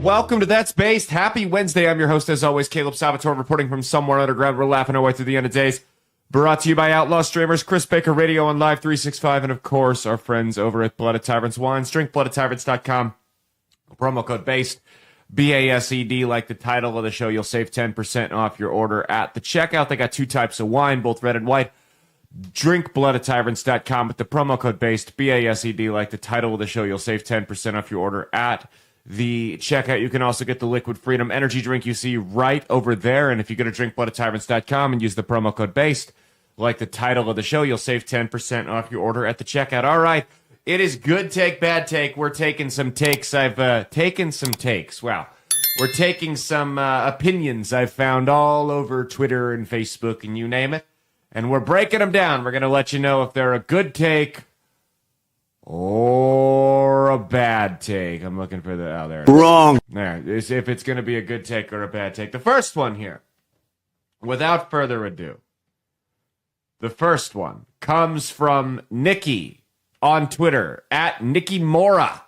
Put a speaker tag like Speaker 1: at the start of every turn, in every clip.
Speaker 1: welcome to That's Based. Happy Wednesday. I'm your host, as always, Caleb Salvatore, reporting from somewhere underground. We're laughing our way through the end of days. Brought to you by Outlaw Streamers, Chris Baker Radio on Live 365, and of course, our friends over at Blood of Tyrants Wines. DrinkBloodOfTyrants.com. Promo code BASED, B-A-S-E-D, like the title of the show. You'll save 10% off your order at the checkout. They got two types of wine, both red and white. DrinkBloodOfTyrants.com with the promo code BASED, B-A-S-E-D, like the title of the show. You'll save 10% off your order at the checkout. You can also get the Liquid Freedom energy drink you see right over there. And if you go to drinkbloodofTyrants.com and use the promo code BASED, like the title of the show, you'll save 10% off your order at the checkout. All right. It is good take, bad take. We're taking some takes. I've taken some takes. Wow. We're taking some opinions I've found all over Twitter and Facebook and you name it. And we're breaking them down. We're going to let you know if they're a good take or a bad take. I'm looking for the... Oh, there it is.
Speaker 2: Wrong.
Speaker 1: There. If it's going to be a good take or a bad take. The first one here, without further ado, the first one comes from Nikki on Twitter, at Nikki Mora,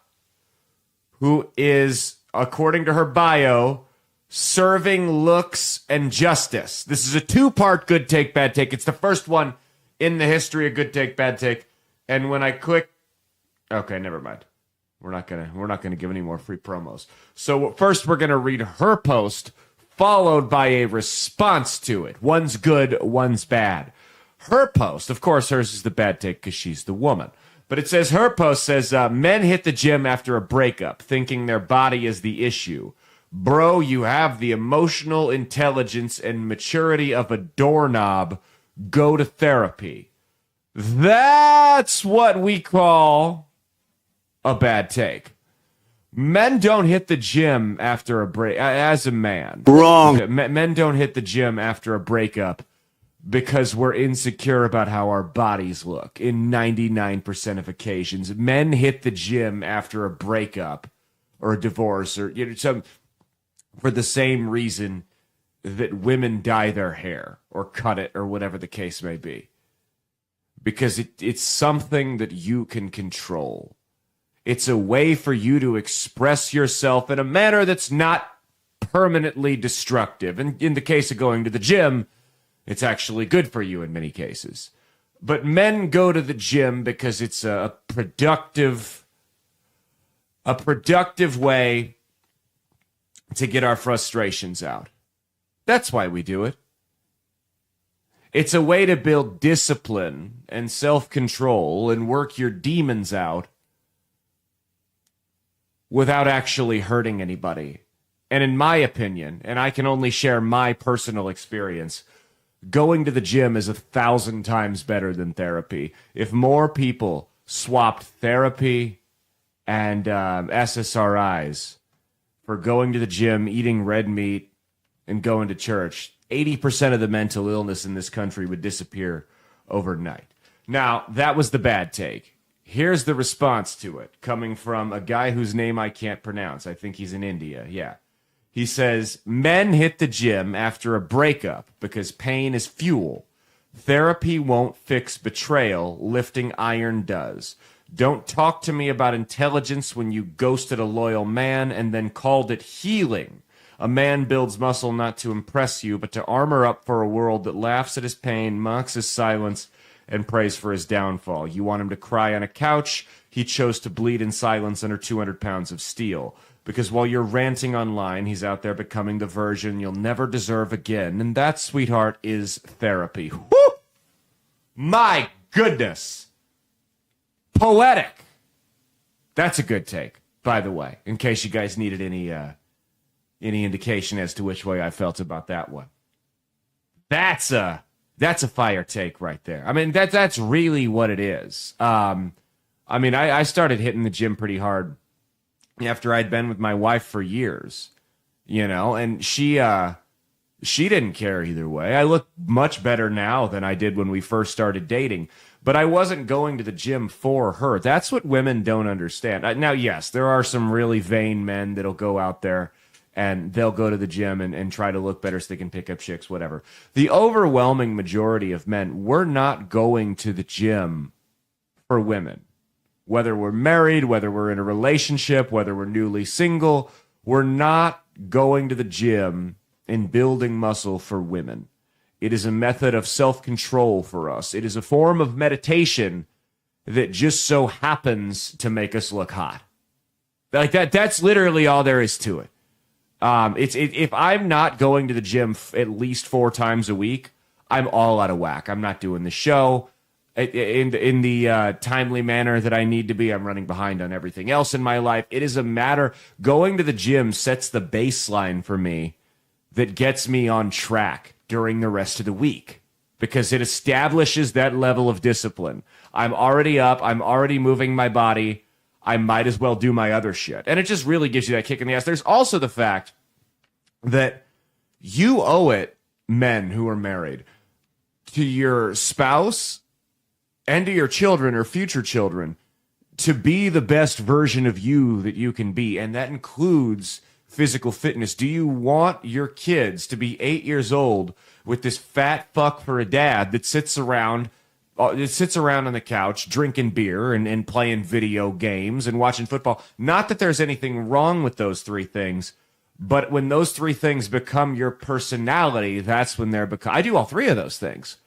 Speaker 1: who is, according to her bio, serving looks and justice. This is a two-part good take, bad take. It's the first one in the history of good take, bad take. And when I click... Okay, never mind. We're not gonna give any more free promos. So first we're gonna read her post, followed by a response to it. One's good, one's bad. Her post, of course, hers is the bad take because she's the woman. But it says, her post says, men hit the gym after a breakup, thinking their body is the issue. Bro, you have the emotional intelligence and maturity of a doorknob. Go to therapy. That's what we call a bad take. Men don't hit the gym after a break. As a man,
Speaker 2: wrong.
Speaker 1: Men don't hit the gym after a breakup because we're insecure about how our bodies look. In 99% of occasions, men hit the gym after a breakup or a divorce or some for the same reason that women dye their hair or cut it or whatever the case may be. Because it's something that you can control. It's a way for you to express yourself in a manner that's not permanently destructive. And in the case of going to the gym, it's actually good for you in many cases. But men go to the gym because it's a productive way to get our frustrations out. That's why we do it. It's a way to build discipline and self-control and work your demons out without actually hurting anybody. And in my opinion, and I can only share my personal experience, going to the gym is 1,000 times better than therapy. If more people swapped therapy and SSRIs for going to the gym, eating red meat, and going to church, 80% of the mental illness in this country would disappear overnight. Now, that was the bad take. Here's the response to it, coming from a guy whose name I can't pronounce. I think he's in India. Yeah. He says, men hit the gym after a breakup because pain is fuel. Therapy won't fix betrayal. Lifting iron does. Don't talk to me about intelligence when you ghosted a loyal man and then called it healing. A man builds muscle not to impress you, but to armor up for a world that laughs at his pain, mocks his silence, and prays for his downfall. You want him to cry on a couch. He chose to bleed in silence under 200 pounds of steel. Because while you're ranting online, he's out there becoming the version you'll never deserve again. And that, sweetheart, is therapy. Woo! My goodness. Poetic. That's a good take, by the way, in case you guys needed any indication as to which way I felt about that one. That's a fire take right there. I mean, that's really what it is. I started hitting the gym pretty hard after I'd been with my wife for years, and she didn't care either way. I look much better now than I did when we first started dating, but I wasn't going to the gym for her. That's what women don't understand. Now, yes, there are some really vain men that'll go out there and they'll go to the gym and try to look better so they can pick up chicks, whatever. The overwhelming majority of men, we're not going to the gym for women. Whether we're married, whether we're in a relationship, whether we're newly single, We're not going to the gym and building muscle for women. It is a method of self-control for us. It is a form of meditation that just so happens to make us look hot. Like that's literally all there is to it. If I'm not going to the gym at least 4 times a week, I'm all out of whack. I'm not doing the show in the timely manner that I need to be. I'm running behind on everything else in my life. It is a matter, going to the gym sets the baseline for me that gets me on track during the rest of the week, because it establishes that level of discipline. I'm already up. I'm already moving my body. I might as well do my other shit. And it just really gives you that kick in the ass. There's also the fact that you owe it, men who are married, to your spouse and to your children or future children to be the best version of you that you can be. And that includes physical fitness. Do you want your kids to be 8 years old with this fat fuck for a dad that sits around on the couch drinking beer and playing video games and watching football? Not that there's anything wrong with those 3 things, but when those 3 things become your personality, that's when they're I do all 3 of those things.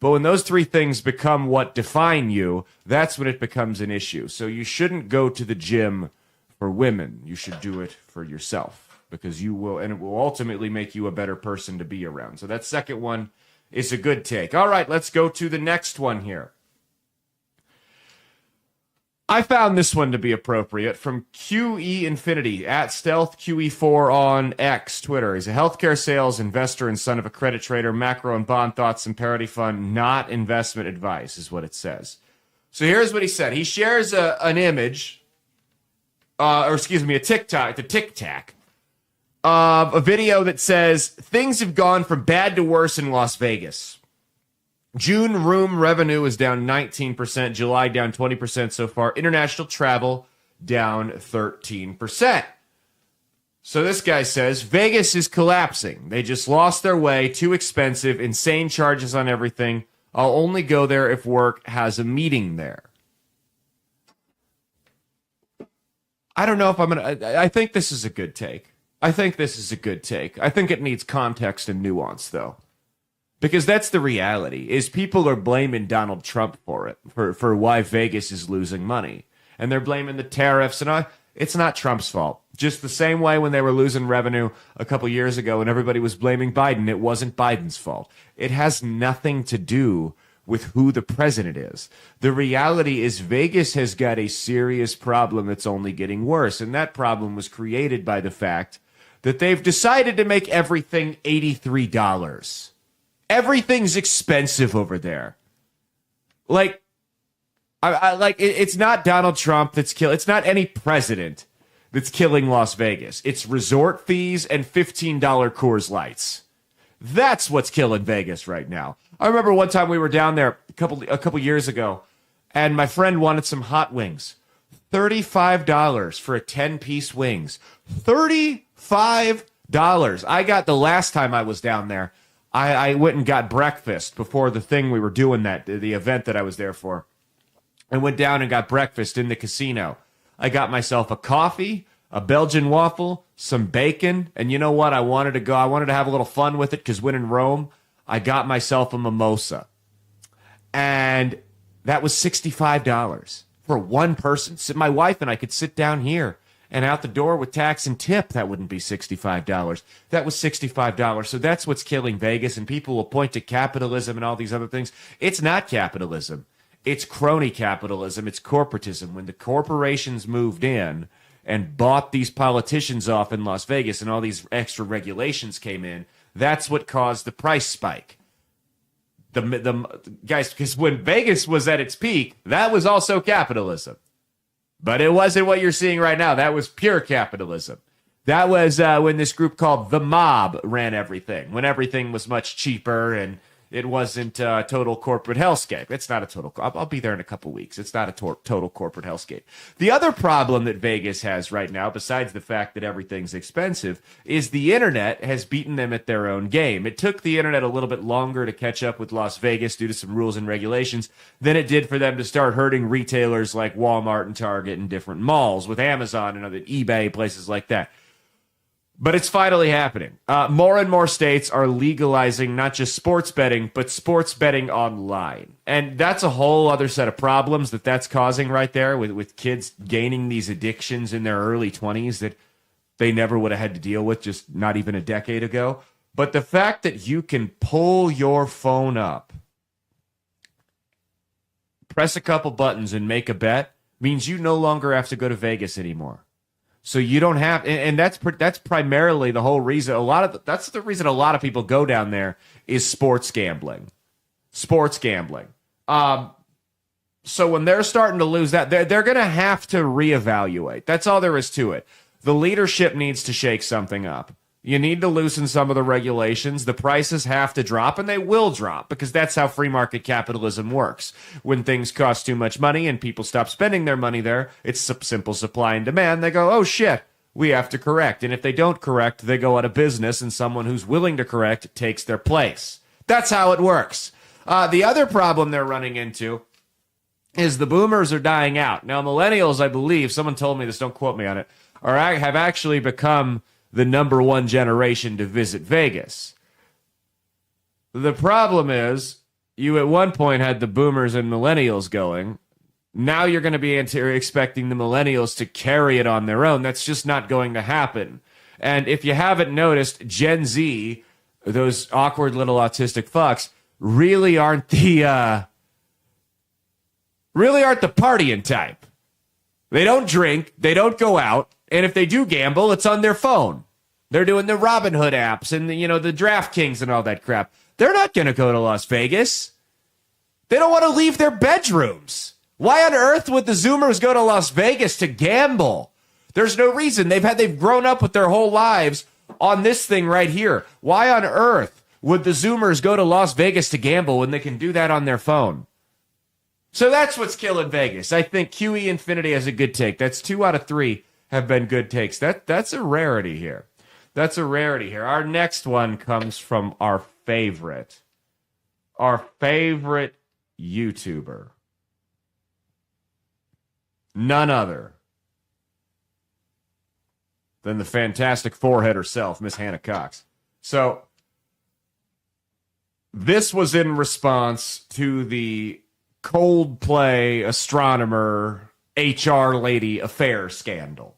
Speaker 1: But when those 3 things become what define you, that's when it becomes an issue. So you shouldn't go to the gym for women. You should do it for yourself, because you will, and it will ultimately make you a better person to be around. So that second one is a good take. All right, let's go to the next one here. I found this one to be appropriate from QE Infinity at Stealth QE4 on X, Twitter. He's a healthcare sales investor and son of a credit trader. Macro and bond thoughts and parity fund, not investment advice, is what it says. So here's what he said. He shares an image, a Tic Tac, of a video that says things have gone from bad to worse in Las Vegas. June room revenue is down 19%. July down 20% so far. International travel down 13%. So this guy says Vegas is collapsing. They just lost their way. Too expensive. Insane charges on everything. I'll only go there if work has a meeting there. I don't know if I'm going to... I think this is a good take. I think it needs context and nuance, though. Because that's the reality, is people are blaming Donald Trump for it, for why Vegas is losing money. And they're blaming the tariffs and all. It's not Trump's fault. Just the same way when they were losing revenue a couple years ago and everybody was blaming Biden, it wasn't Biden's fault. It has nothing to do with who the president is. The reality is Vegas has got a serious problem that's only getting worse. And that problem was created by the fact that they've decided to make everything $83. Everything's expensive over there. Like, it's not Donald Trump that's killing. It's not any president that's killing Las Vegas. It's resort fees and $15 Coors Lights. That's what's killing Vegas right now. I remember one time we were down there a couple years ago, and my friend wanted some hot wings. $35 for a 10-piece wings. $35. I got, the last time I was down there, I went and got breakfast before the thing we were doing, the event that I was there for. I went down and got breakfast in the casino. I got myself a coffee, a Belgian waffle, some bacon, and you know what? I wanted to have a little fun with it, because when in Rome, I got myself a mimosa. And that was $65 for one person. So my wife and I could sit down here, and out the door with tax and tip, that wouldn't be $65. That was $65. So that's what's killing Vegas, and people will point to capitalism and all these other things. It's not capitalism. It's crony capitalism. It's corporatism. When the corporations moved in and bought these politicians off in Las Vegas and all these extra regulations came in, that's what caused the price spike. The guys, because when Vegas was at its peak, that was also capitalism. But it wasn't what you're seeing right now. That was pure capitalism. That was when this group called The Mob ran everything, when everything was much cheaper and it wasn't a total corporate hellscape. It's not a total... I'll be there in a couple weeks. It's not a total corporate hellscape. The other problem that Vegas has right now, besides the fact that everything's expensive, is the internet has beaten them at their own game. It took the internet a little bit longer to catch up with Las Vegas due to some rules and regulations than it did for them to start hurting retailers like Walmart and Target and different malls with Amazon and other eBay, places like that. But it's finally happening. More and more states are legalizing not just sports betting, but sports betting online. And that's a whole other set of problems that's causing right there with kids gaining these addictions in their early 20s that they never would have had to deal with just not even a decade ago. But the fact that you can pull your phone up, press a couple buttons and make a bet means you no longer have to go to Vegas anymore. So you don't have, and that's primarily the whole reason. That's the reason a lot of people go down there is sports gambling. Sports gambling. So when they're starting to lose that, they're going to have to reevaluate. That's all there is to it. The leadership needs to shake something up. You need to loosen some of the regulations. The prices have to drop, and they will drop because that's how free market capitalism works. When things cost too much money and people stop spending their money there, it's simple supply and demand. They go, oh shit, we have to correct. And if they don't correct, they go out of business, and someone who's willing to correct takes their place. That's how it works. The other problem they're running into is the boomers are dying out. Now, millennials, I believe, someone told me this, don't quote me on it, have actually become the number one generation to visit Vegas. The problem is, you at one point had the boomers and millennials going. Now you're going to be expecting the millennials to carry it on their own. That's just not going to happen. And if you haven't noticed, Gen Z, those awkward little autistic fucks, really aren't the partying type. They don't drink, they don't go out, and if they do gamble, it's on their phone. They're doing the Robinhood apps and the DraftKings and all that crap. They're not going to go to Las Vegas. They don't want to leave their bedrooms. Why on earth would the Zoomers go to Las Vegas to gamble? There's no reason. They've grown up with their whole lives on this thing right here. Why on earth would the Zoomers go to Las Vegas to gamble when they can do that on their phone? So that's what's killing Vegas. I think QE Infinity has a good take. That's 2 out of 3 have been good takes. That's a rarity here. That's a rarity here. Our next one comes from our favorite YouTuber. None other than the fantastic forehead herself, Miss Hannah Cox. So this was in response to the Coldplay astronomer HR lady affair scandal.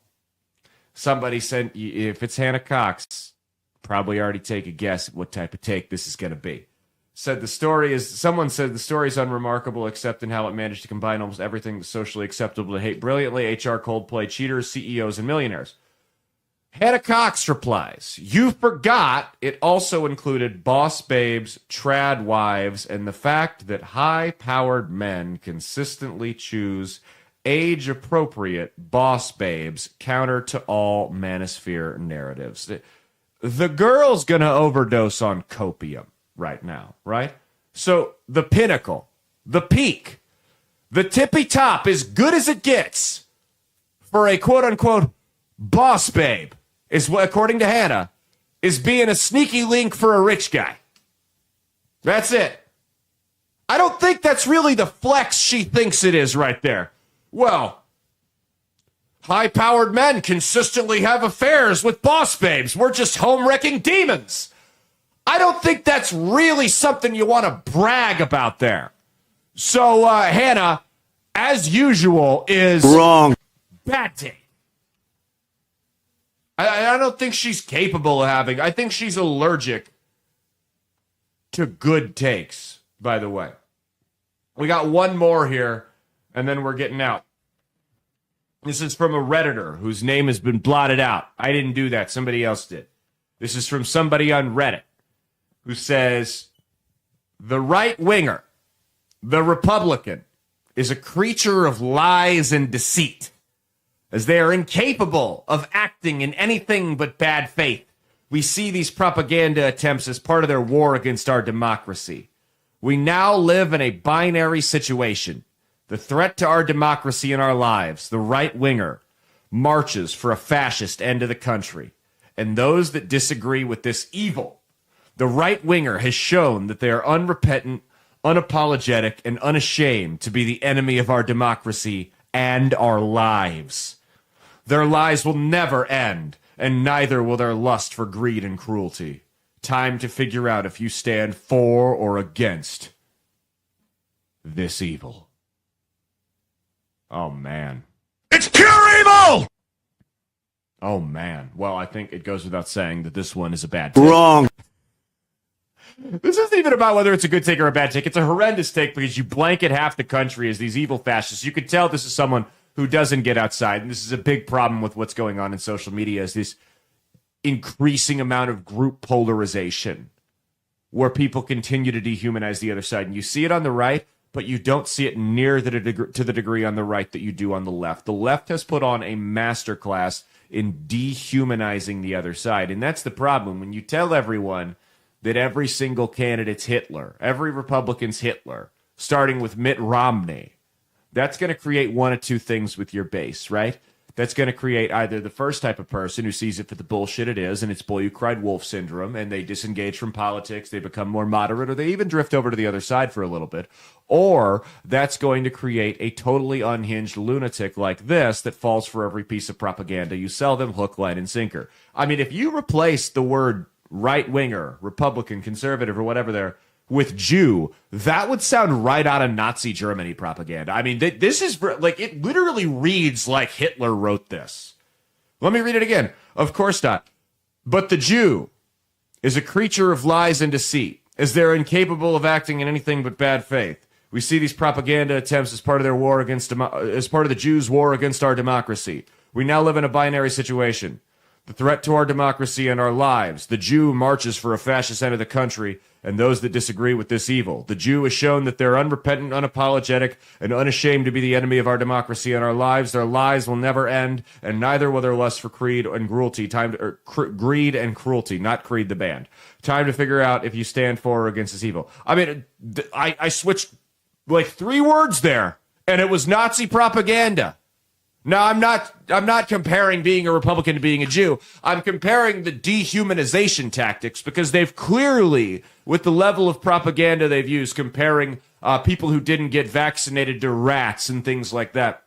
Speaker 1: Somebody said, if it's Hannah Cox, probably already take a guess at what type of take this is going to be. Someone said the story is unremarkable except in how it managed to combine almost everything that's socially acceptable to hate brilliantly. HR Coldplay cheaters, CEOs, and millionaires. Hannah Cox replies, you forgot it also included boss babes, trad wives, and the fact that high-powered men consistently choose age-appropriate boss babes counter to all manosphere narratives. The girl's going to overdose on copium right now, right? So the pinnacle, the peak, the tippy top, as good as it gets for a quote-unquote boss babe, is what, according to Hannah, is being a sneaky link for a rich guy. That's it. I don't think that's really the flex she thinks it is right there. Well, high-powered men consistently have affairs with boss babes. We're just home-wrecking demons. I don't think that's really something you want to brag about there. So, Hannah, as usual, is
Speaker 2: wrong.
Speaker 1: Bad take. I don't think she's capable of having. I think she's allergic to good takes, by the way. We got one more here, and then we're getting out. This is from a Redditor whose name has been blotted out. I didn't do that. Somebody else did. This is from somebody on Reddit who says, the right winger, the Republican, is a creature of lies and deceit, as they are incapable of acting in anything but bad faith. We see these propaganda attempts as part of their war against our democracy. We now live in a binary situation. The threat to our democracy and our lives, the right winger, marches for a fascist end of the country. And those that disagree with this evil, the right winger has shown that they are unrepentant, unapologetic, and unashamed to be the enemy of our democracy and our lives. Their lies will never end, and neither will their lust for greed and cruelty. Time to figure out if you stand for or against this evil. Oh, man.
Speaker 2: It's pure evil!
Speaker 1: Oh, man. Well, I think it goes without saying that this one is a bad take.
Speaker 2: Wrong.
Speaker 1: This isn't even about whether it's a good take or a bad take. It's a horrendous take because you blanket half the country as these evil fascists. You can tell this is someone who doesn't get outside, and this is a big problem with what's going on in social media, is this increasing amount of group polarization where people continue to dehumanize the other side. And you see it on the right, but you don't see it near to the degree on the right that you do on the left. The left has put on a masterclass in dehumanizing the other side. And that's the problem. When you tell everyone that every single candidate's Hitler, every Republican's Hitler, starting with Mitt Romney, that's going to create one of two things with your base, right? That's going to create either the first type of person who sees it for the bullshit it is, and it's boy who cried wolf syndrome, and they disengage from politics, they become more moderate, or they even drift over to the other side for a little bit. Or that's going to create a totally unhinged lunatic like this that falls for every piece of propaganda you sell them hook, line, and sinker. I mean, if you replace the word right-winger, Republican, conservative, or whatever they're with Jew, that would sound right out of Nazi Germany propaganda. I mean, this is, like, it literally reads like Hitler wrote this. Let me read it again. Of course not. But the Jew is a creature of lies and deceit, as they're incapable of acting in anything but bad faith. We see these propaganda attempts as part of their war against, as part of the Jews' war against our democracy. We now live in a binary situation. The threat to our democracy and our lives. The Jew marches for a fascist end of the country, and those that disagree with this evil. The Jew has shown that they're unrepentant, unapologetic, and unashamed to be the enemy of our democracy and our lives. Their lies will never end, and neither will their lust for greed and cruelty. Greed and cruelty, not Creed the band. Time to figure out if you stand for or against this evil. I mean, I switched like 3 words there, and it was Nazi propaganda. Now, I'm not comparing being a Republican to being a Jew. I'm comparing the dehumanization tactics because they've clearly, with the level of propaganda they've used, comparing people who didn't get vaccinated to rats and things like that.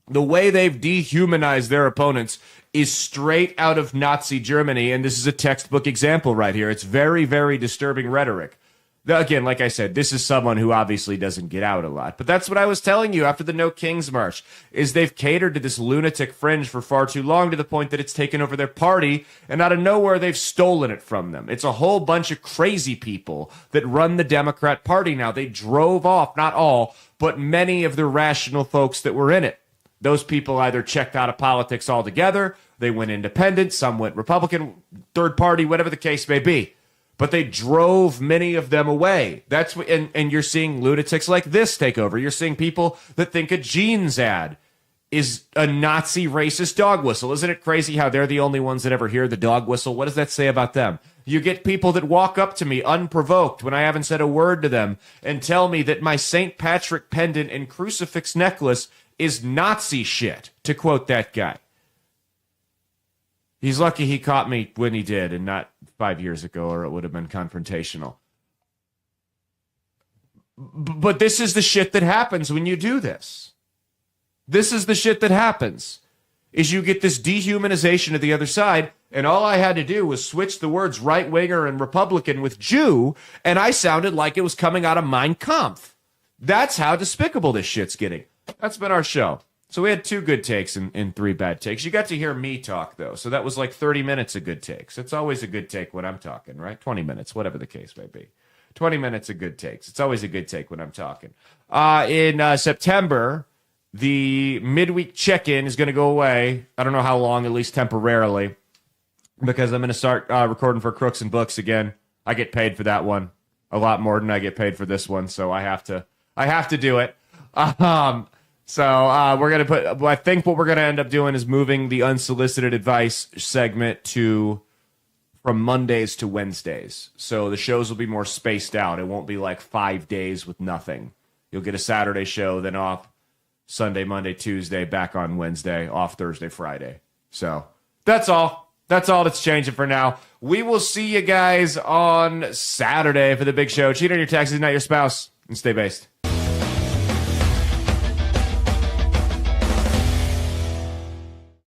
Speaker 1: The way they've dehumanized their opponents is straight out of Nazi Germany, and this is a textbook example right here. It's very, very disturbing rhetoric. Now, again, like I said, this is someone who obviously doesn't get out a lot. But that's what I was telling you after the No Kings March, is they've catered to this lunatic fringe for far too long to the point that it's taken over their party, and out of nowhere, they've stolen it from them. It's a whole bunch of crazy people that run the Democrat Party now. They drove off, not all, but many of the rational folks that were in it. Those people either checked out of politics altogether, they went independent, some went Republican, third party, whatever the case may be. But they drove many of them away. That's what, and you're seeing lunatics like this take over. You're seeing people that think a jeans ad is a Nazi racist dog whistle. Isn't it crazy how they're the only ones that ever hear the dog whistle? What does that say about them? You get people that walk up to me unprovoked when I haven't said a word to them and tell me that my St. Patrick pendant and crucifix necklace is Nazi shit, to quote that guy. He's lucky he caught me when he did and not 5 years ago, or it would have been confrontational. But this is the shit that happens when you do this. This is the shit that happens, is you get this dehumanization of the other side, and all I had to do was switch the words right-winger and Republican with Jew, and I sounded like it was coming out of Mein Kampf. That's how despicable this shit's getting. That's been our show. So we had 2 good takes and 3 bad takes. You got to hear me talk, though. So that was like 30 minutes of good takes. It's always a good take when I'm talking, right? 20 minutes, whatever the case may be. 20 minutes of good takes. It's always a good take when I'm talking. In September, the midweek check-in is going to go away. I don't know how long, at least temporarily, because I'm going to start recording for Crooks and Books again. I get paid for that one a lot more than I get paid for this one, so I have to do it. So we're going to put, I think what we're going to end up doing is moving the unsolicited advice segment from Mondays to Wednesdays. So the shows will be more spaced out. It won't be like 5 days with nothing. You'll get a Saturday show, then off Sunday, Monday, Tuesday, back on Wednesday, off Thursday, Friday. So that's all. That's all that's changing for now. We will see you guys on Saturday for the big show. Cheat on your taxes, not your spouse, and stay based.